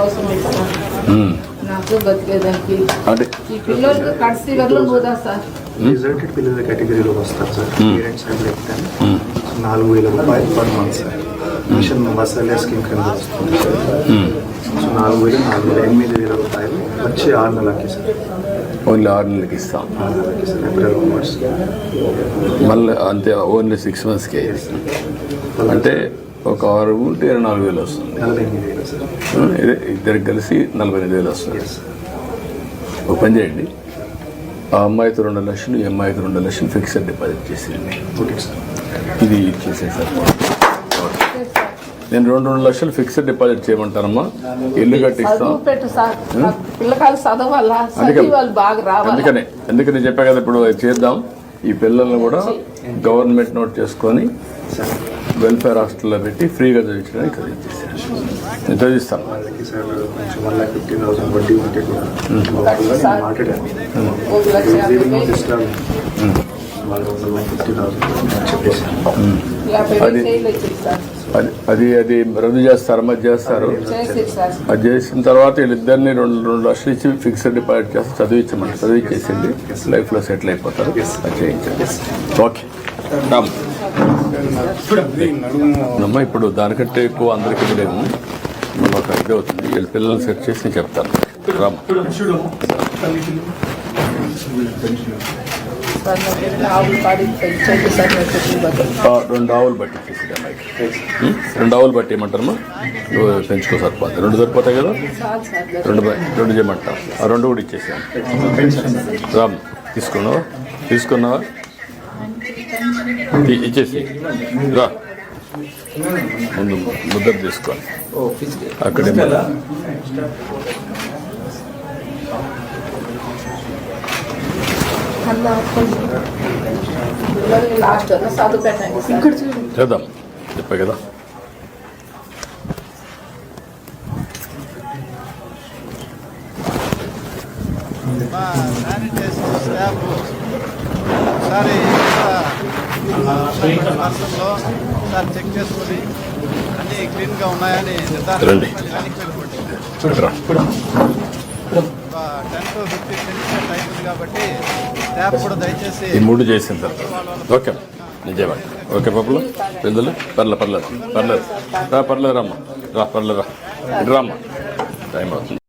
అవసరం సార్. నాకు బతికేదానికి ఈ పిల్లలకి కడిసి వరలో పోదా సార్. రిజల్టెడ్ పిల్లల కేటగిరీలో వస్తారు సార్. పేరెంట్స్ అయితే 4,000 రూపాయలు per month sir. Mission Vatsalya scheme కింద వస్తుంది సార్. సో 4,000 రూపాయలు వచ్చి 6 నెలలకి సార్. ఓన్లీ 6 నెలలకి ఇస్తాం. 6 నెలలకి సార్. April onwards. మళ్ళీ అంతే ఓన్లీ 6 monthsకే అంటే ఒక 6 ఉంటే 4,000 వస్తుంది. 48,000 సార్. ఇదే ఇద్దరికి కలిసి 48,000 వస్తుంది. ఒక పని చేయండి, ఆ అమ్మాయితో 2 లక్షలు, ఈ అమ్మాయితో 2 లక్షలు ఫిక్స్డ్ డిపాజిట్ చేసేయండి. Okay sir. ఇది చేసేసారు. నేను 2 లక్షలు ఫిక్స్డ్ డిపాజిట్ చేయమంటానమ్మా. ఇల్లు కట్టిస్తాం. పెట్టు సార్. పిల్లకాయలు చదవాలా, వాళ్ళు బాగా రావాలి. అందుకని చెప్పా కదా, ఇప్పుడు చేద్దాం. ఈ పిల్లల్ని కూడా గవర్నమెంట్ నోట్ చేసుకొని వెల్ఫేర్ హాస్టల్లో పెట్టి ఫ్రీగా చదివించడానికి చదివించేసాను. నేను చదివిస్తాను. వాళ్ళకి సార్ కొంచెం 1,50,000 వడ్డీ ఉంటే కూడా మాట్లాడాను. వాళ్ళు 1,50,000 చెప్పేసాను. అది రద్దు చేస్తారమ్మా, చేస్తారు. అది చేసిన తర్వాత వీళ్ళిద్దరిని 2 లక్షలు ఇచ్చి ఫిక్స్డ్ డిపాజిట్ చేస్తే చదివించేసింది. లైఫ్లో సెటిల్ అయిపోతారు. అది చేయించండి. ఓకే అమ్మా. ఇప్పుడు దానికంటే ఎక్కువ అందరికీ లేము. ఒక ఇదే అవుతుంది. వీళ్ళ పిల్లల్ని సెట్ చేసి నేను చెప్తాను. రామ్మా. 2 ఆవులు బట్టి ఇచ్చేసి అమ్మాయికి. 2 ఆవులు బట్టి ఏమంటారమ్మా? పెంచుకో సరిపోతుంది. 2 సరిపోతాయి కదా. 2 చేయమంటాం. ఆ 2 కూడా ఇచ్చేసాను. రామ్ తీసుకున్నావా? ఇచ్చేసి రా. ముందు ముద్ర తీసుకోవాలి. అక్కడే చేద్దాం. చెప్పా కదా. ఒకసారి రాష్ట్రంలో ఒకసారి చెక్ చేసుకొని అన్నీ క్లీన్గా ఉన్నాయని నిర్ధారణ 10 to 15 minutes అవుతుంది కాబట్టి ట్యాప్ కూడా దయచేసి ఈ 3 చేసిన తర్వాత ఓకే నిజమే. ఓకే పప్పులు పిల్లలు పర్లేదు రమ్మా. పర్లేదు రా. టైం అవుతుంది.